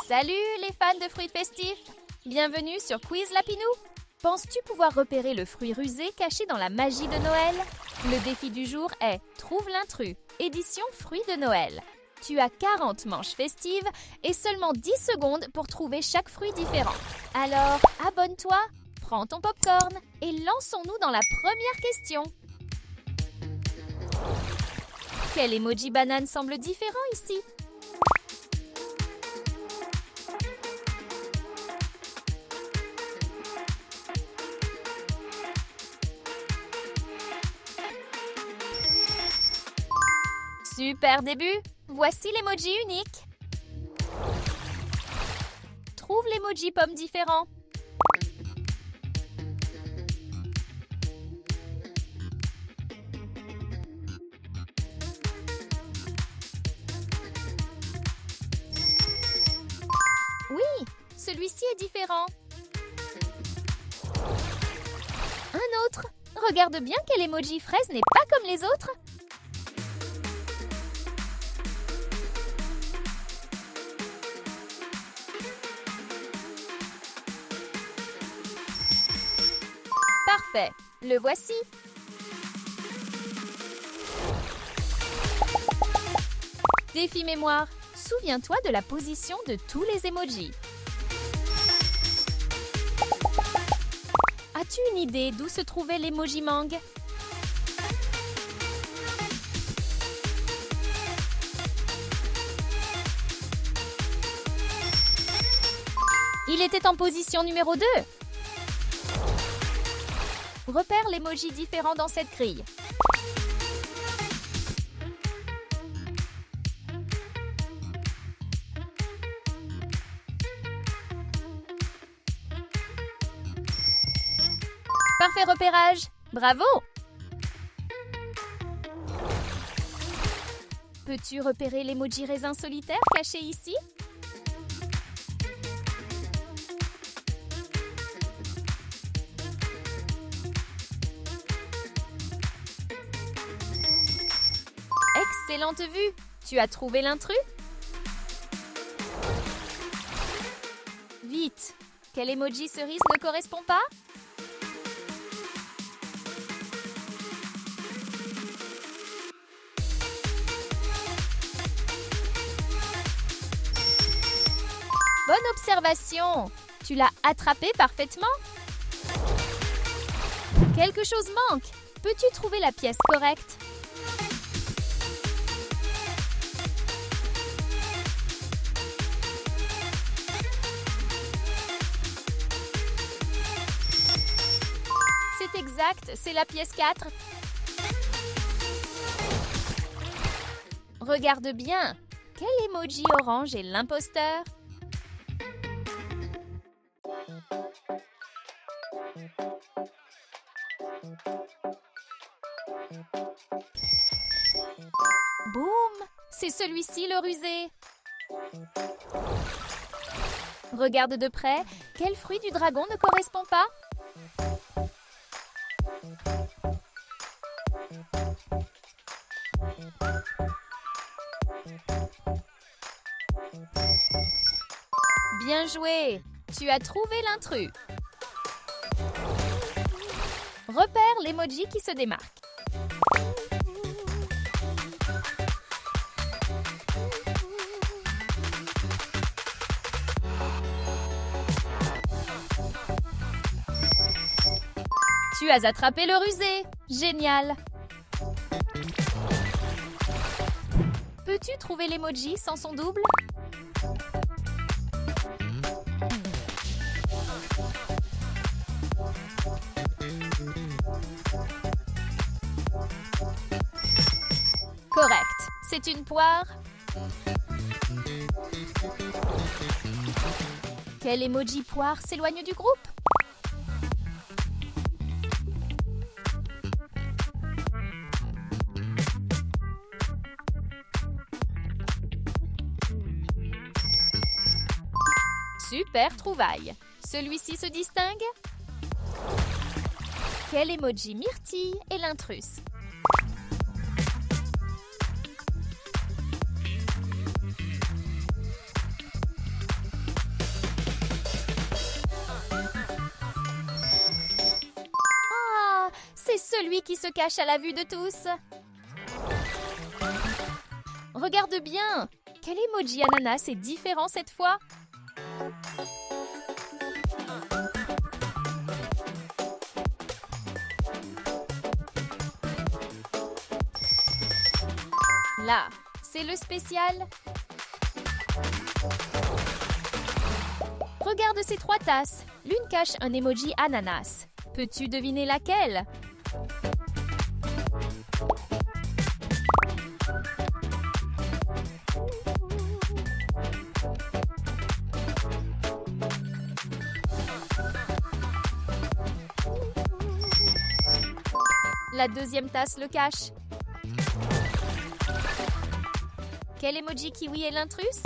Salut les fans de fruits festifs! Bienvenue sur Quiz Lapinou! Penses-tu pouvoir repérer le fruit rusé caché dans la magie de Noël? Le défi du jour est Trouve l'intrus, édition fruits de Noël. Tu as 40 manches festives et seulement 10 secondes pour trouver chaque fruit différent. Alors, abonne-toi, prends ton popcorn et lançons-nous dans la première question. Quel emoji banane semble différent ici? Super début! Voici l'emoji unique. Trouve l'emoji pomme différent. Oui, celui-ci est différent. Un autre. Regarde bien quel emoji fraise n'est pas comme les autres. Parfait, le voici. Défi mémoire. Souviens-toi de la position de tous les emojis. As-tu une idée d'où se trouvait l'emoji mangue? Il était en position numéro 2. Repère l'emoji différent dans cette grille. Parfait repérage! Bravo! Peux-tu repérer l'emoji raisin solitaire caché ici? Excellente vue! Tu as trouvé l'intrus? Vite! Quel emoji cerise ne correspond pas? Bonne observation! Tu l'as attrapé parfaitement? Quelque chose manque! Peux-tu trouver la pièce correcte? C'est exact, c'est la pièce 4. Regarde bien, quel emoji orange est l'imposteur? Boum! C'est celui-ci le rusé. Regarde de près, quel fruit du dragon ne correspond pas? Bien joué! Tu as trouvé l'intrus. Repère l'emoji qui se démarque. Tu as attrapé le rusé. Génial! Peux-tu trouver l'emoji sans son double? Correct, c'est une poire. Quel emoji poire s'éloigne du groupe? Super trouvaille. Celui-ci se distingue? Quel emoji myrtille est l'intrus? celui qui se cache à la vue de tous. Regarde bien! Quel emoji ananas est différent cette fois? Là, c'est le spécial. Regarde ces 3 tasses. L'une cache un emoji ananas. Peux-tu deviner laquelle? La deuxième tasse le cache. Quel emoji kiwi est l'intrus?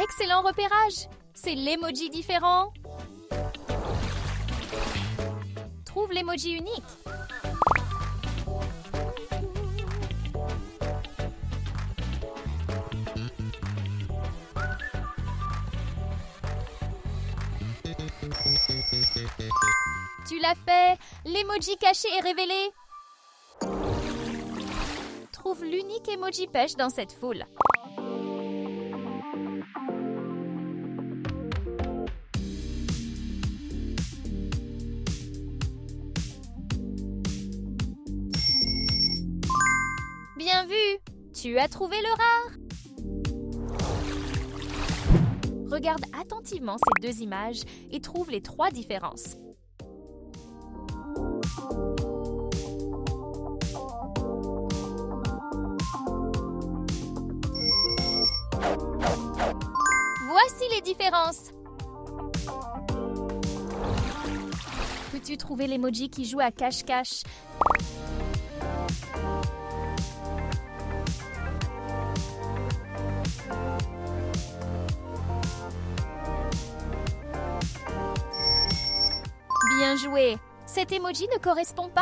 Excellent repérage! C'est l'emoji différent. Trouve l'emoji unique. Tu l'as fait! L'emoji caché est révélé! Trouve l'unique emoji pêche dans cette foule. Bien vu! Tu as trouvé le rare! Regarde attentivement ces 2 images et trouve les 3 différences. Voici les différences. Peux-tu trouver l'emoji qui joue à cache-cache? Bien joué! Cet emoji ne correspond pas?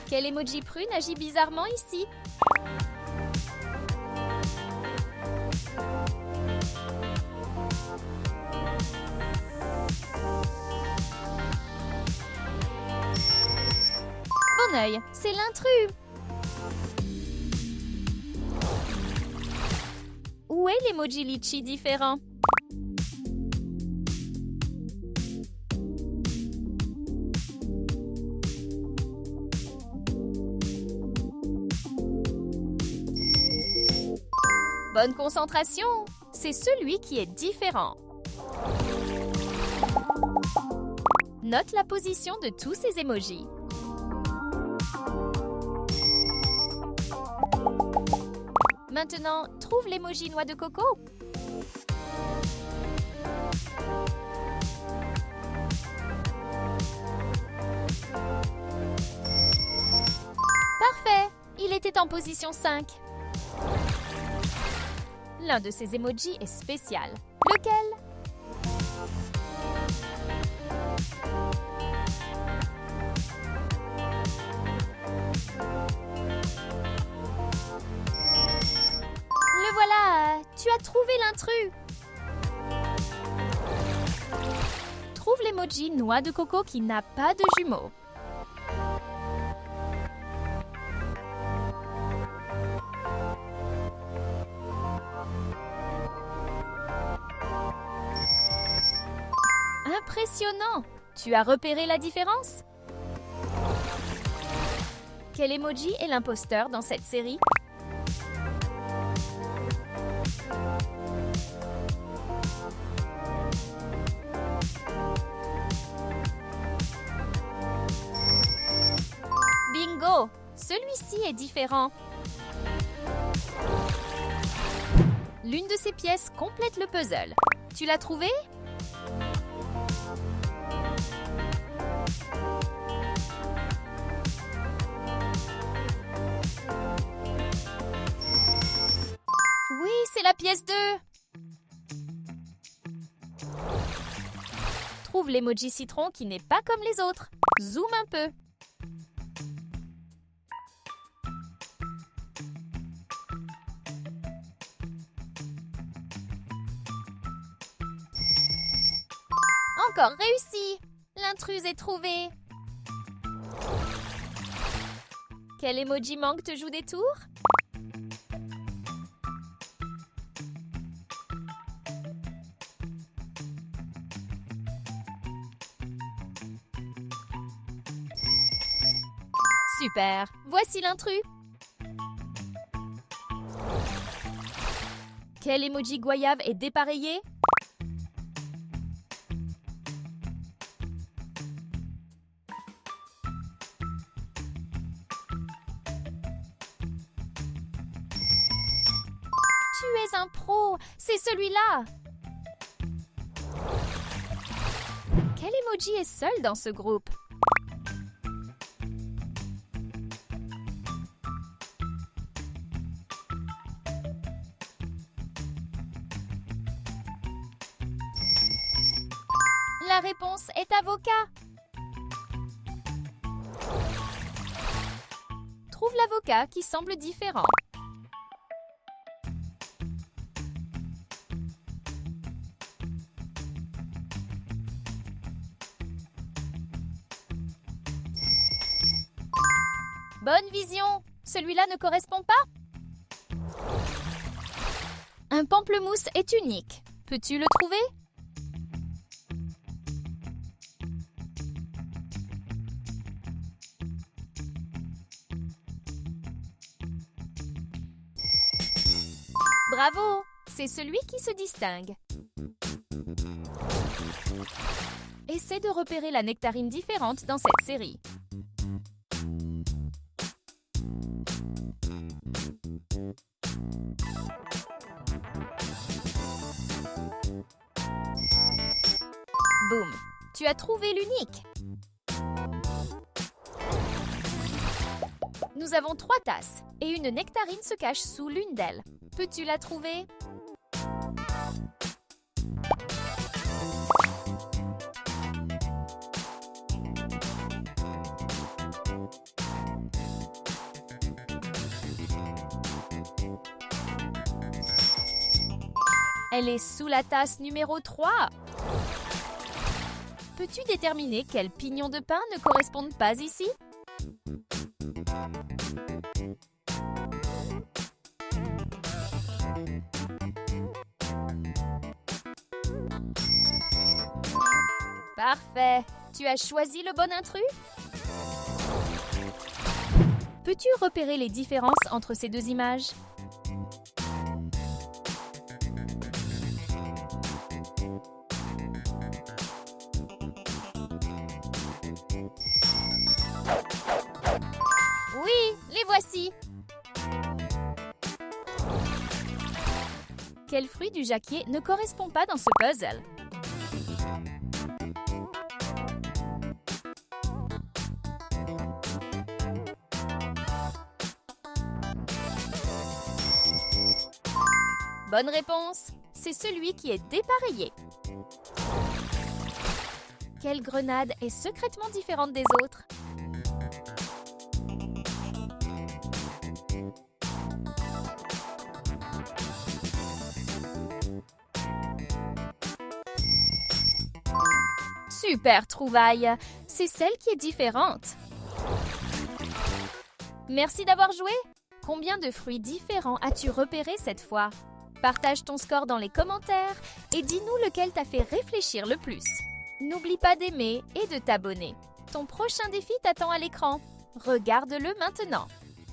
Quel emoji prune agit bizarrement ici? Bon œil, c'est l'intrus! Où est l'emoji litchi différent? Bonne concentration! C'est celui qui est différent. Note la position de tous ces emojis. Maintenant, trouve l'emoji noix de coco. Parfait! Il était en position 5. L'un de ces emojis est spécial. Lequel? Le voilà! Tu as trouvé l'intrus! Trouve l'emoji noix de coco qui n'a pas de jumeaux. Impressionnant! Tu as repéré la différence? Quel emoji est l'imposteur dans cette série? Bingo! Celui-ci est différent. L'une de ces pièces complète le puzzle. Tu l'as trouvé? Oui, c'est la pièce 2. Trouve l'emoji citron qui n'est pas comme les autres. Zoom un peu. encore réussi! L'intruse est trouvée! Quel emoji manque te joue des tours? Super! Voici l'intrus! Quel emoji goyave est dépareillé? Tu es un pro! C'est celui-là! Quel emoji est seul dans ce groupe? La réponse est avocat. Trouve l'avocat qui semble différent. Bonne vision! Celui-là ne correspond pas? Un pamplemousse est unique. Peux-tu le trouver? Bravo! C'est celui qui se distingue. Essaie de repérer la nectarine différente dans cette série. Boum! Tu as trouvé l'unique! Nous avons 3 tasses et une nectarine se cache sous l'une d'elles. Peux-tu la trouver? Elle est sous la tasse numéro 3. Peux-tu déterminer quels pignons de pain ne correspondent pas ici? Parfait! Tu as choisi le bon intrus? Peux-tu repérer les différences entre ces deux images? Oui, les voici! Quel fruit du jacquier ne correspond pas dans ce puzzle? Bonne réponse! C'est celui qui est dépareillé. Quelle grenade est secrètement différente des autres? Super trouvaille! C'est celle qui est différente. Merci d'avoir joué! Combien de fruits différents as-tu repéré cette fois? Partage ton score dans les commentaires et dis-nous lequel t'a fait réfléchir le plus. N'oublie pas d'aimer et de t'abonner. Ton prochain défi t'attend à l'écran. Regarde-le maintenant.